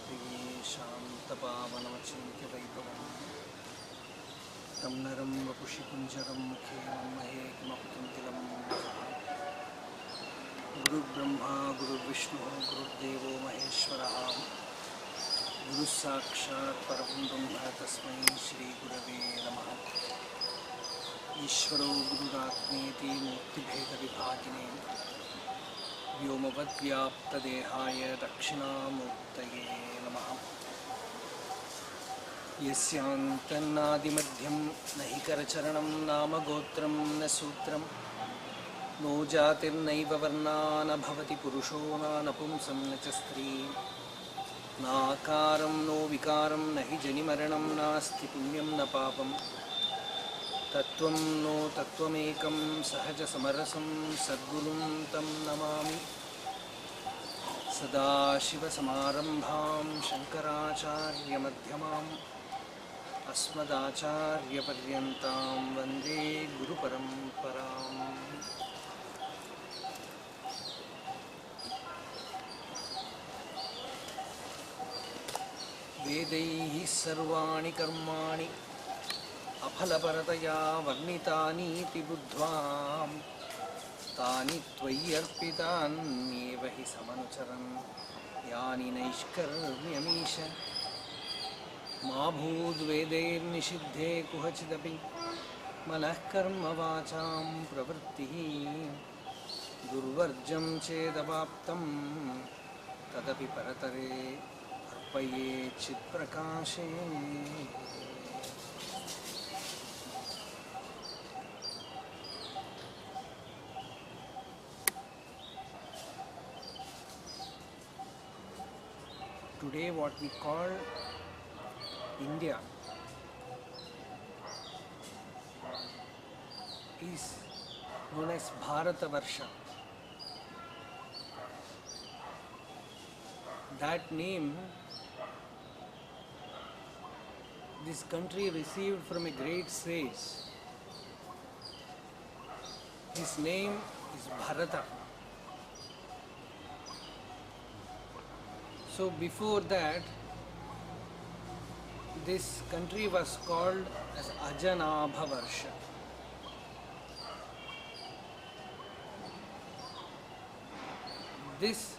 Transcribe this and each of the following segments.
प्रिये शान्तपावनमचिन्त्यवैभवम् तं नरं वपुषि कुञ्जरं मुखे मन्महे किमपुकिन्तिलं गुरुर्ब्रह्मा गुरुर्विष्णुः गुरुर्देवो महेश्वरः गुरुः साक्षात् परं ब्रह्म तस्मै श्रीगुरवे नमः। ईश्वरो गुरुरात्मेति मूर्तिभेदविभागिने व्योमवद्व्याप्तदेहाय दक्षिणामूर्तये नमः। यस्यान्तन्नादिमध्यं न हि करचरणं नाम गोत्रं न सूत्रं नो जातिर्नैव वर्णा न भवति पुरुषो न नपुंसं न च स्त्री नाकारं नो विकारं न हि जनिमरणं नास्ति पुण्यं न पापं तत्त्वं नो तत्त्वमेकं सहजसमरसं सद्गुरुं तं नमामि। सदाशिवसमारम्भां शङ्कराचार्यमध्यमाम् अस्मदाचार्यपर्यन्तां वन्दे गुरुपरम्पराम्। वेदैः सर्वाणि कर्माणि अफलपरतया वर्णितानीति बुद्ध्वा तानि त्वय्यर्पितान्येव हि समनुचरन् यानि नैष्कर्म्यमीश मा भूद्वेदैर्निषिद्धे कुहचिदपि मनः कर्म वाचां प्रवृत्तिः दुर्वर्जं चेदवाप्तं तदपि परतरे अर्पये चित्प्रकाशे। Today what we call India is known as Bharatavarsha. That name this country received from a great sage. His name is Bharata. So before that, this country was called as Ajanabhavarsha. This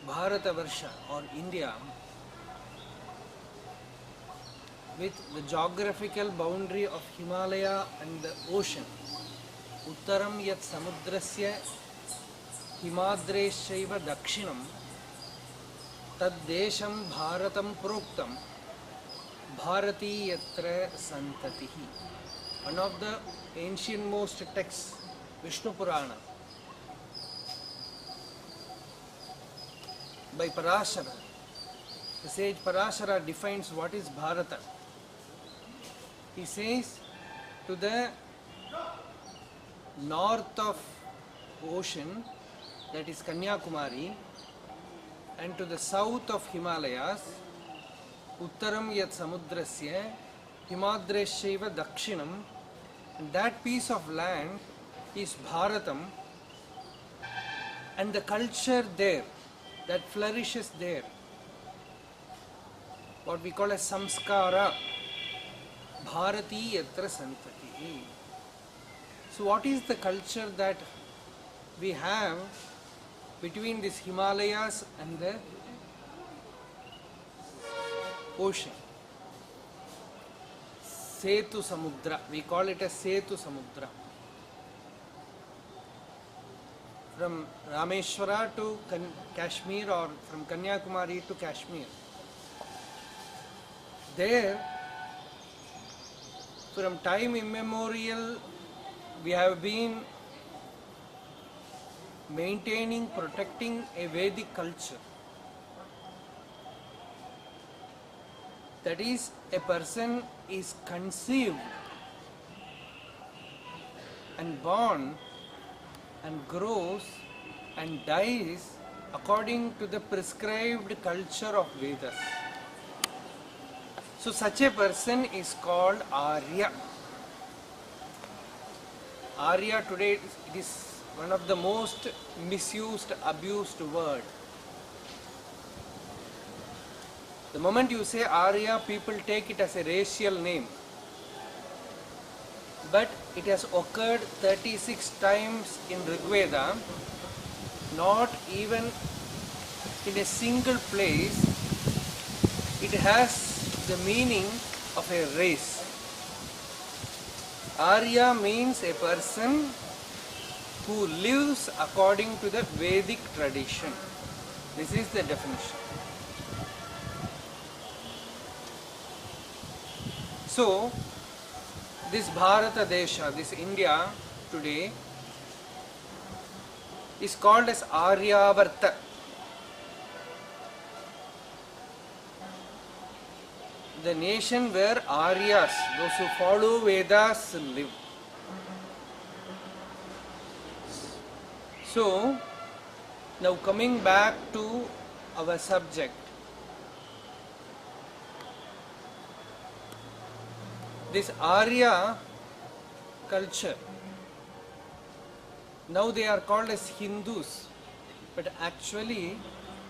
Bharatavarsha or India, with the geographical boundary of Himalaya and the ocean, Uttaram yat samudrasya हिमाद्रेश्चैव दक्षिणं तद्देशं भारतं प्रोक्तं भारती यत्र सन्ततिः. One of the ancient most texts, Vishnu Purana, by Parashara. The sage Parashara defines what is Bharata. He says, to the north of ocean, that is Kanyakumari, and to the south of Himalayas, Uttaram yat samudrasya himadreshaiva dakshinam, and that piece of land is Bharatam, and the culture there that flourishes there, what we call as samskara, bharati yatra santati. So what is the culture that we have between these Himalayas and the ocean? Setu Samudra, we call it as Setu Samudra. From Rameshwara to Kashmir, or from Kanyakumari to Kashmir. There, from time immemorial, we have been maintaining, protecting a Vedic culture. That is, a person is conceived and born and grows and dies according to the prescribed culture of Vedas. So such a person is called Arya. Arya today, it is one of the most misused, abused word. The moment you say Arya, people take it as a racial name. But it has occurred 36 times in Rigveda, not even in a single place. It has the meaning of a race. Arya means a person who lives according to the Vedic tradition. This is the definition. So, this Bharata Desha, this India today, is called as Aryavarta. The nation where Aryas, those who follow Vedas, live. So, now coming back to our subject. This Arya culture, now they are called as Hindus, but actually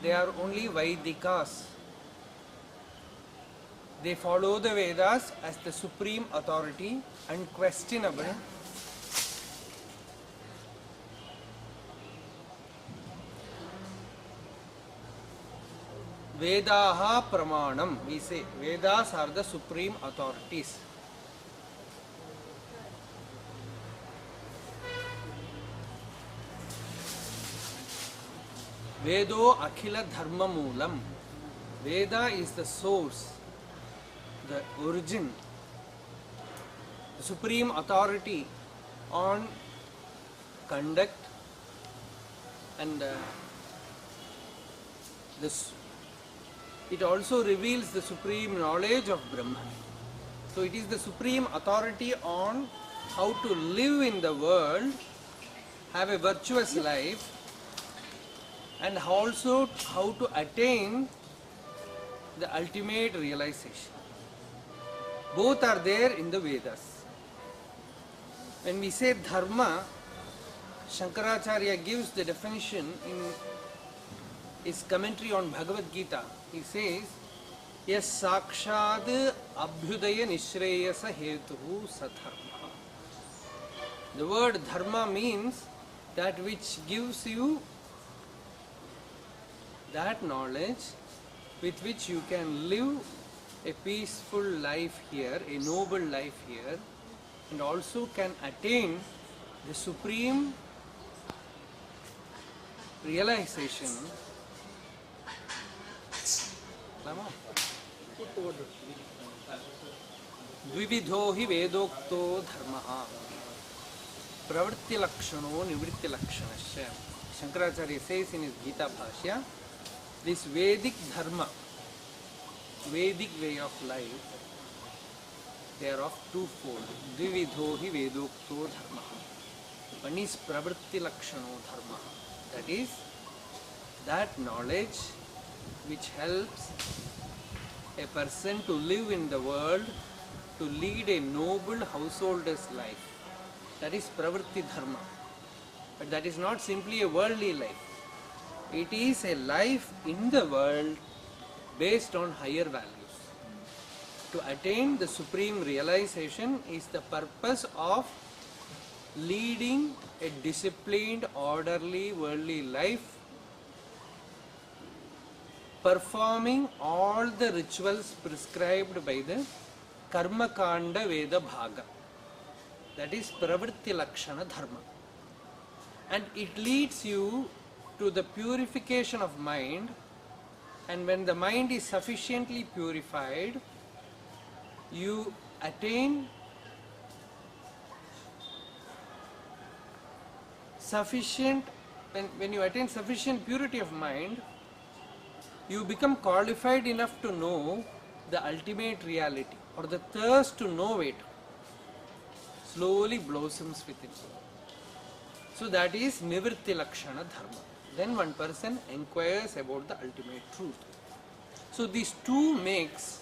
they are only Vaidikas. They follow the Vedas as the supreme authority, unquestionable. Vedaha Pramanam, we say Vedas are the supreme authorities. Vedo Akhila Dharma Moolam. Veda is the source, the origin, the supreme authority on conduct and this. It also reveals the supreme knowledge of Brahman. So it is the supreme authority on how to live in the world, have a virtuous life, and also how to attain the ultimate realization. Both are there in the Vedas. When we say dharma, Shankaracharya gives the definition in his commentary on Bhagavad Gita. He says, Yes sakshad abhyudaya nishreyasa hetuhu sadharma. The word dharma means that which gives you that knowledge with which you can live a peaceful life here, a noble life here, and also can attain the supreme realization. Dvividho hi vedokto dharmaha pravritti lakshano nivritti lakshanasya. Shankaracharya says in his Gita Bhashya, this Vedic dharma, Vedic way of life, they are of twofold. Dvividho hi vedokto dharmaha. One is pravritti lakshano dharma. That is, that knowledge which helps a person to live in the world, to lead a noble householder's life. That is pravritti dharma. But that is not simply a worldly life. It is a life in the world based on higher values. To attain the supreme realization is the purpose of leading a disciplined, orderly, worldly life, performing all the rituals prescribed by the Karma Kanda Veda Bhaga. That is Pravritti Lakshana Dharma. And it leads you to the purification of mind, and when the mind is sufficiently purified, you attain sufficient, when you attain sufficient purity of mind, you become qualified enough to know the ultimate reality, or the thirst to know it slowly blossoms within you. So that is Nivritti Lakshana Dharma. Then one person inquires about the ultimate truth. So these two makes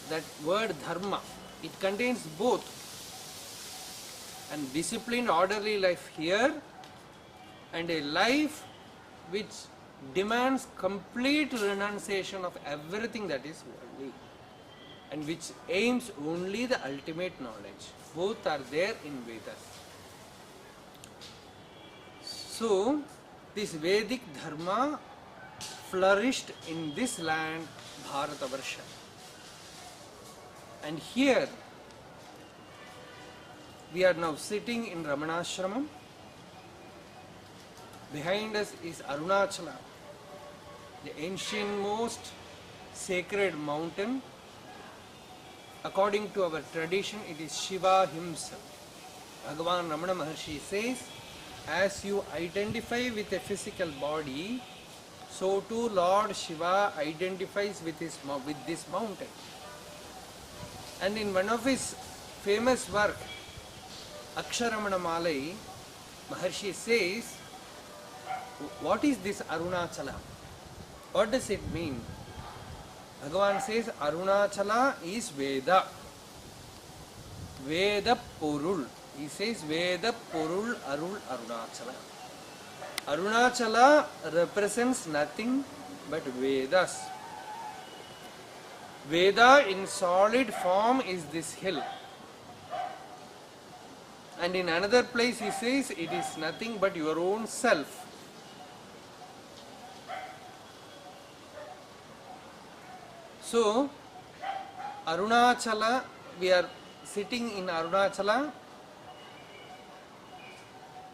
that word dharma. It contains both and disciplined orderly life here and a life which demands complete renunciation of everything that is worldly, and which aims only the ultimate knowledge. Both are there in Vedas. So, this Vedic Dharma flourished in this land, Bharatavarsha. And here, we are now sitting in Ramanashramam. Behind us is Arunachala, the ancient most sacred mountain. According to our tradition, it is Shiva himself. Bhagavan Ramana Maharshi says, as you identify with a physical body, so too Lord Shiva identifies with this mountain. And in one of his famous work, Aksharamana Malai, Maharshi says, what is this Arunachala? What does it mean? Bhagavan says, Arunachala is Veda. Veda Purul. He says, Veda Purul Arul Arunachala. Arunachala represents nothing but Vedas. Veda in solid form is this hill. And in another place he says, it is nothing but your own self. So, Arunachala, we are sitting in Arunachala.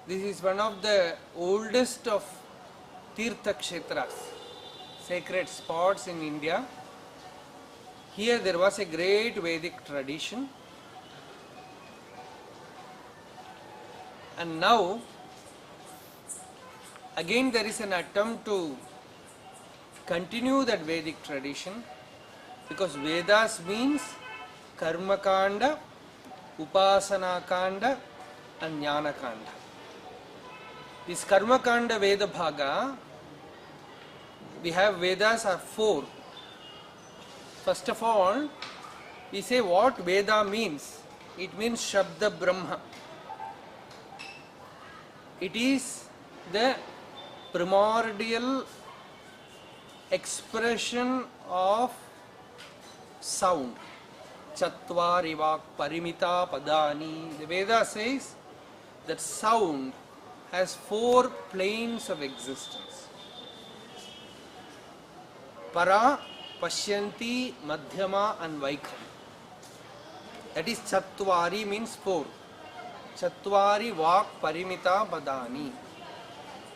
This is one of the oldest of Tirtha Kshetras, sacred spots in India. Here there was a great Vedic tradition. And now, again there is an attempt to continue that Vedic tradition, because Vedas means Karma Kanda, Upasana Kanda and Jnana Kanda. This Karma Kanda Veda Bhaga, we have Vedas are 4. First of all, we say what Veda means. It means Shabda Brahma. It is the primordial expression of sound. Chatvari Vak Parimita Padani. The Veda says that sound has 4 planes of existence. Para, Pashyanti, Madhyama and Vaikhari. That is Chatvari means 4. Chatvari Vak Parimita Padani.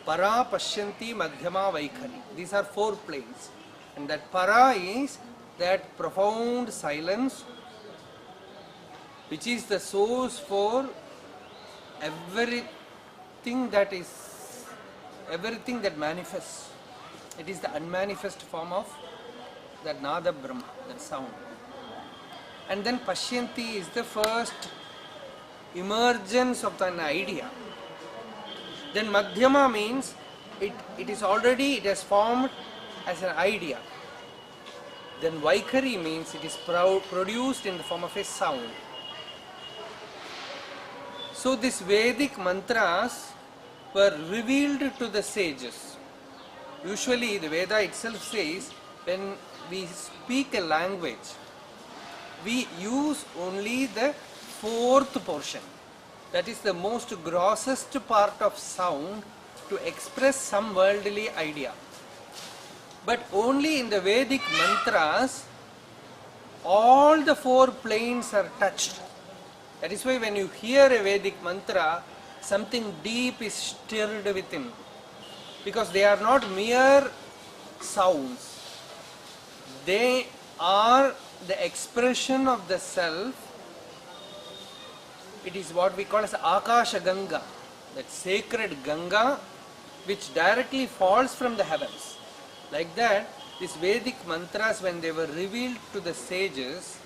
Para, Pashyanti, Madhyama, Vaikhari. These are 4 planes. And that Para is that profound silence which is the source for everything that manifests. It is the unmanifest form of that Nada Brahma, that sound. And then Pashyanti is the first emergence of an idea. Then Madhyama means it has formed as an idea. Then Vaikhari means it is produced in the form of a sound. So these Vedic mantras were revealed to the sages. Usually the Veda itself says when we speak a language, we use only the 4th portion. That is the most grossest part of sound to express some worldly idea. But only in the Vedic mantras, all the 4 planes are touched. That is why when you hear a Vedic mantra, something deep is stirred within. Because they are not mere sounds. They are the expression of the self. It is what we call as Akasha Ganga, that sacred Ganga which directly falls from the heavens. Like that, these Vedic mantras, when they were revealed to the sages,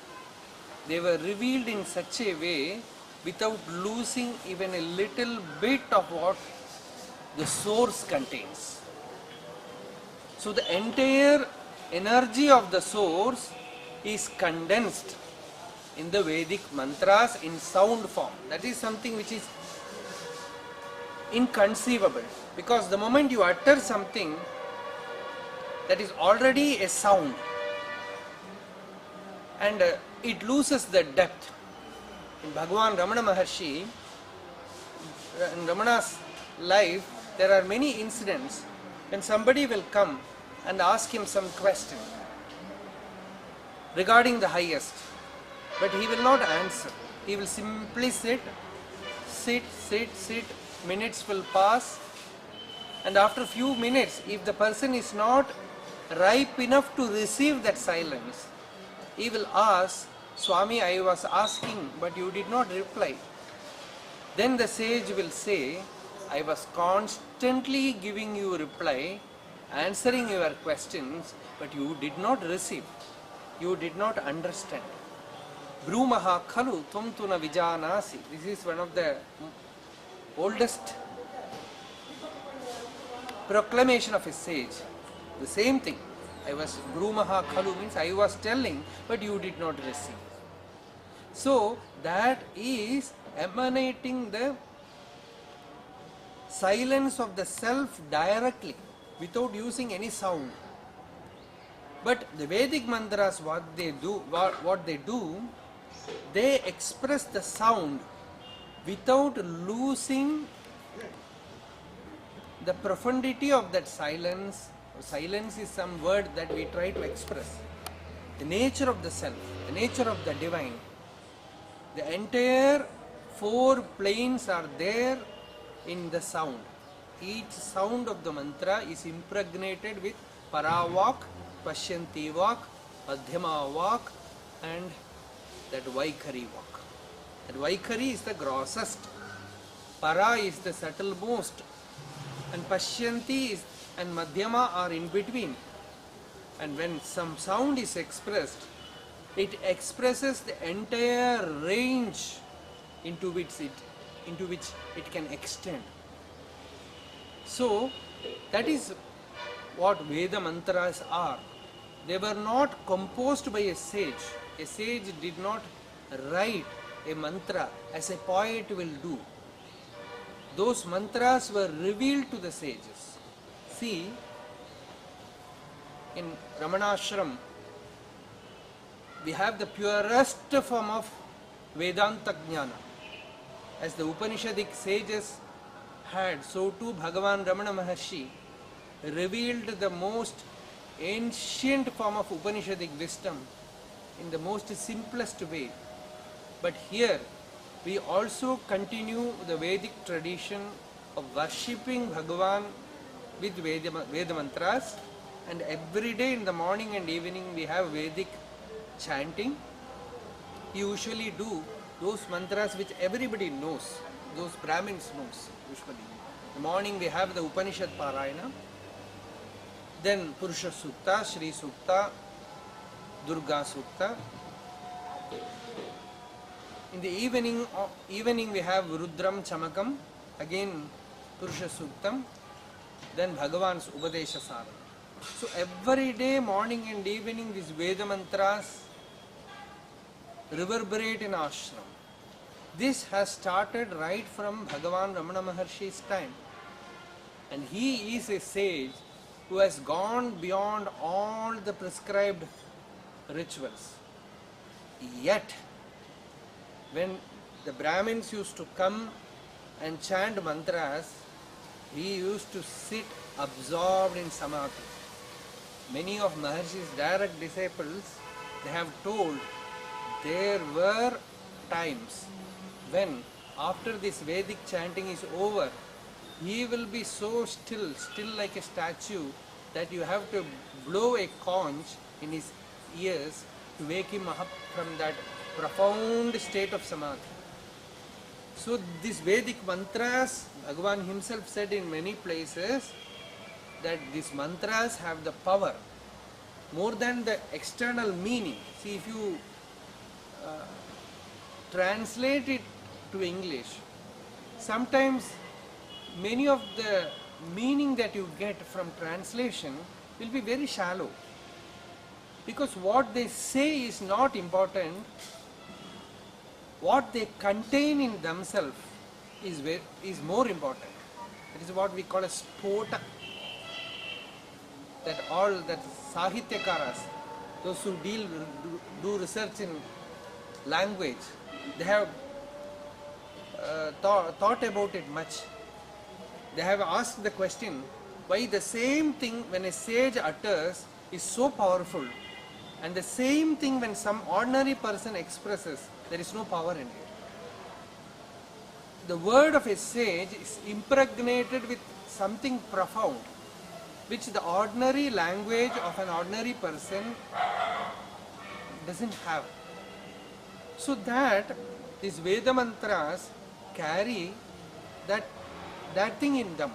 they were revealed in such a way without losing even a little bit of what the source contains. So the entire energy of the source is condensed in the Vedic mantras in sound form. That is something which is inconceivable, because the moment you utter something, that is already a sound, and it loses the depth. In Bhagavan Ramana Maharshi, in Ramana's life, there are many incidents when somebody will come and ask him some question regarding the highest, but he will not answer. He will simply sit. Minutes will pass, and after a few minutes, if the person is not ripe enough to receive that silence, he will ask, Swami, I was asking, but you did not reply. Then the sage will say, I was constantly giving you reply, answering your questions, but you did not receive. You did not understand. Brumaha khalu tvam tu na vijanasi. This is one of the oldest proclamation of a sage. The same thing. I was Brumaha khalu means I was telling, but you did not receive. So that is emanating the silence of the self directly without using any sound. But the Vedic mantras, what they do, they express the sound without losing the profundity of that silence. Silence is some word that we try to express. The nature of the self, the nature of the divine. The entire four planes are there in the sound. Each sound of the mantra is impregnated with paravak, pashyanti vak, madhyama vak, and that vaikhari vak. That vaikhari is the grossest, para is the subtlemost, and pashyanti is, and madhyama are in between. And when some sound is expressed, it expresses the entire range into which it can extend. So that is what Veda mantras are. They were not composed by a sage. A sage did not write a mantra as a poet will do. Those mantras were revealed to the sages. See, in Ramanashram, we have the purest form of Vedānta Jnana. As the Upanishadic sages had, so too Bhagavan Ramana Maharshi revealed the most ancient form of Upanishadic wisdom in the most simplest way. But here we also continue the Vedic tradition of worshipping Bhagavan with Veda mantras, and every day in the morning and evening we have Vedic chanting. We usually do those mantras which everybody knows, those Brahmins knows usually. In the morning we have the Upanishad Parayana, then Purusha Sukta, Shri Sukta, Durga Sukta. In the evening we have Rudram Chamakam, again Purusha Suktam, then Bhagavan's Upadesha Sara. So every day, morning and evening, these Veda mantras reverberate in ashram. This has started right from Bhagavan Ramana Maharshi's time. And he is a sage who has gone beyond all the prescribed rituals. Yet, when the Brahmins used to come and chant mantras, he used to sit absorbed in samadhi. Many of Maharshi's direct disciples, they have told there were times when after this Vedic chanting is over, he will be so still like a statue, that you have to blow a conch in his ears to wake him up from that profound state of samadhi. So these Vedic mantras, Bhagavan himself said in many places that these mantras have the power more than the external meaning. See, if you translate it to English, sometimes many of the meaning that you get from translation will be very shallow, because what they say is not important. What they contain in themselves is more important. That is what we call a spota. that all that Sahityakaras, those who do research in language, they have thought about it much. They have asked the question, why the same thing when a sage utters is so powerful, and the same thing when some ordinary person expresses, there is no power in it. The word of a sage is impregnated with something profound, which the ordinary language of an ordinary person doesn't have. So that these Veda mantras carry that thing in them.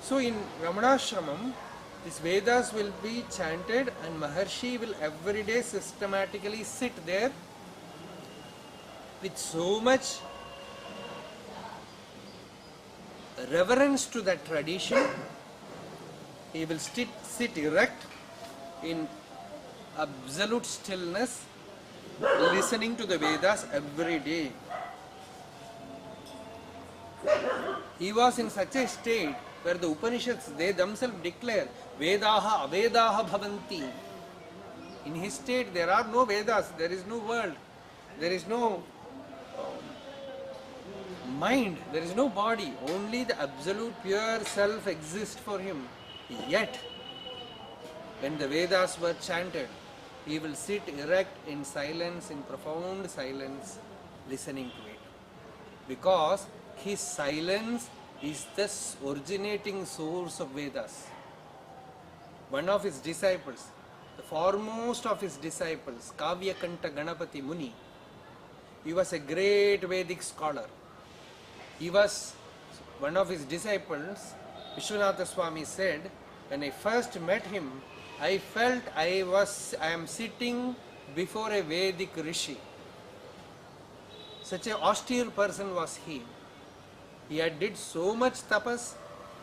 So in Ramanashramam, these Vedas will be chanted and Maharshi will every day systematically sit there with so much reverence to that tradition. He will sit erect in absolute stillness, listening to the Vedas every day. He was in such a state where the Upanishads, they themselves declare Vedaha Avedaha Bhavanti. In his state there are no Vedas, there is no world, there is no mind, there is no body, only the absolute pure self exists for him. Yet, when the Vedas were chanted, he will sit erect in silence, in profound silence, listening to it. Because his silence is the originating source of Vedas. One of his disciples, the foremost of his disciples, Kavyakanta Ganapati Muni, he was a great Vedic scholar. He was one of his disciples. Vishwanatha Swami said, when I first met him, I felt I am sitting before a Vedic Rishi. Such an austere person was he. He had did so much tapas,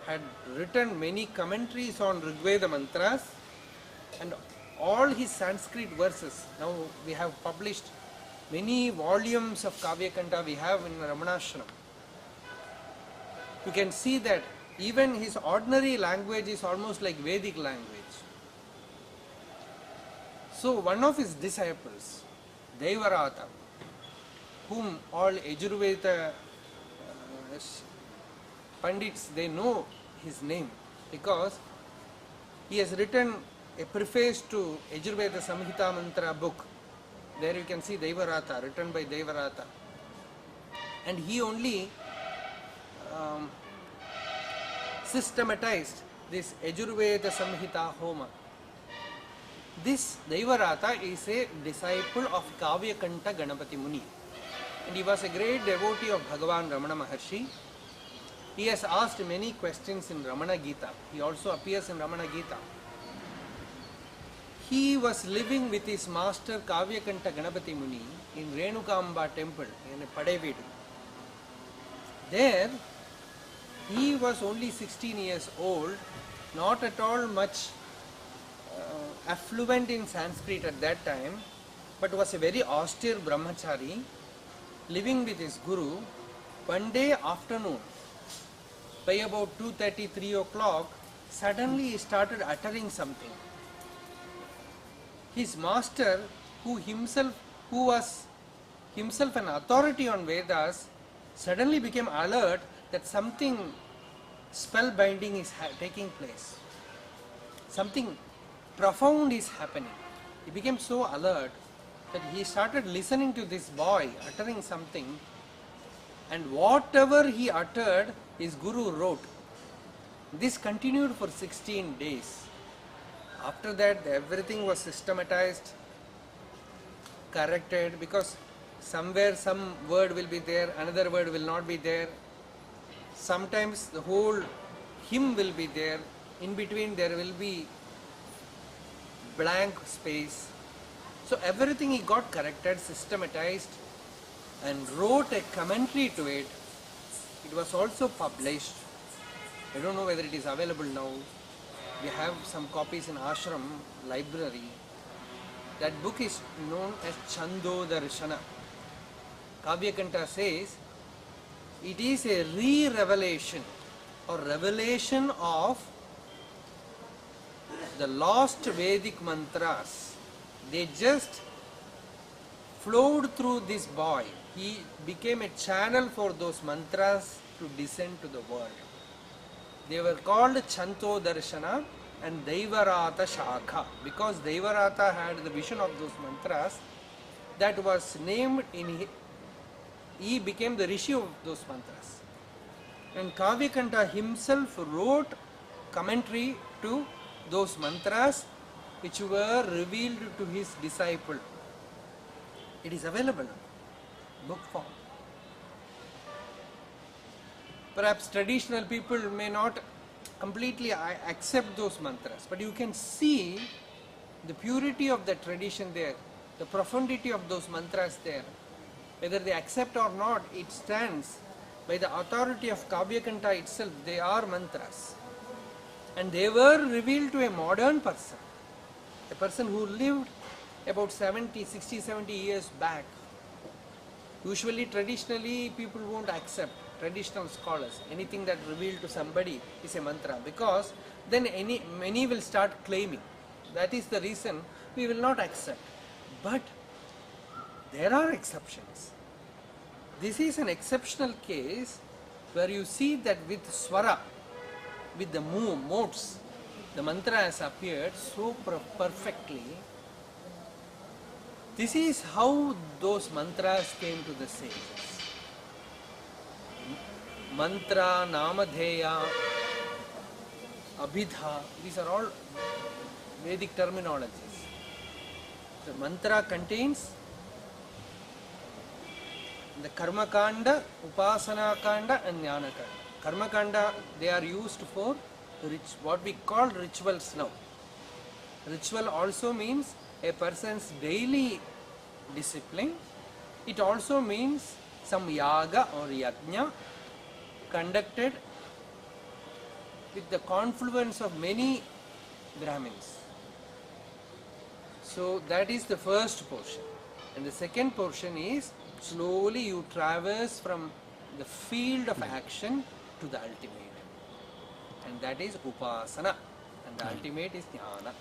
had written many commentaries on Rigveda mantras, and all his Sanskrit verses. Now we have published many volumes of Kavyakanta we have in Ramanashram. You can see that even his ordinary language is almost like Vedic language. So one of his disciples, Devarata, whom all Yajurveda Pundits, they know his name because he has written a preface to Yajurveda Samhita Mantra book. There you can see Devarata, written by Devarata. And he only systematized this Yajurveda Samhita Homa. This Devarata is a disciple of Kavyakanta Ganapati Muni, and he was a great devotee of Bhagavan Ramana Maharshi. He has asked many questions in Ramana Gita. He also appears in Ramana Gita. He was living with his master Kavyakanta Ganapati Muni in Renukamba temple in Padavedu. There, he was only 16 years old, not at all much affluent in Sanskrit at that time, but was a very austere brahmachari, living with his guru. One day afternoon, by about 2:30, 3 o'clock, suddenly he started uttering something. His master, who was himself an authority on Vedas, suddenly became alert that something spellbinding is taking place. Something profound is happening. He became so alert that he started listening to this boy uttering something, and whatever he uttered, his guru wrote. This continued for 16 days. After that, everything was systematized, corrected, because somewhere some word will be there, another word will not be there. Sometimes the whole hymn will be there, in between there will be blank space. So everything he got corrected, systematized, and wrote a commentary to it. It was also published. I don't know whether it is available now. We have some copies in Ashram library. That book is known as Chando Darshana. Kavyakanta says it is a re-revelation or revelation of the lost Vedic mantras, they just flowed through this boy. He became a channel for those mantras to descend to the world. They were called Chanto Darshana and Daivarata Shakha, because Daivarata had the vision of those mantras that was named in he became the Rishi of those mantras. And Kavyakanta himself wrote commentary to those mantras which were revealed to his disciple. It is available in book form. Perhaps traditional people may not completely accept those mantras, but you can see the purity of the tradition there, the profundity of those mantras there. Whether they accept or not, it stands by the authority of Kavyakanta itself. They are mantras. And they were revealed to a modern person, a person who lived about 60, 70 years back. Usually, traditionally, people won't accept, traditional scholars, anything that revealed to somebody is a mantra, because then many will start claiming. That is the reason we will not accept. But there are exceptions. This is an exceptional case where you see that with swara, with the modes, the mantra has appeared so perfectly. This is how those mantras came to the sages. Mantra, Namadheya, Abhidha, these are all Vedic terminologies. The mantra contains the Karma Kanda, Upasana Kanda and Jnana Kanda. Karma Kanda, they are used for what we call rituals now. Ritual also means a person's daily discipline. It also means some yaga or yajna conducted with the confluence of many Brahmins. So that is the first portion. And the second portion is slowly you traverse from the field of action to the ultimate. And that is Upasana. And the ultimate is Jnana.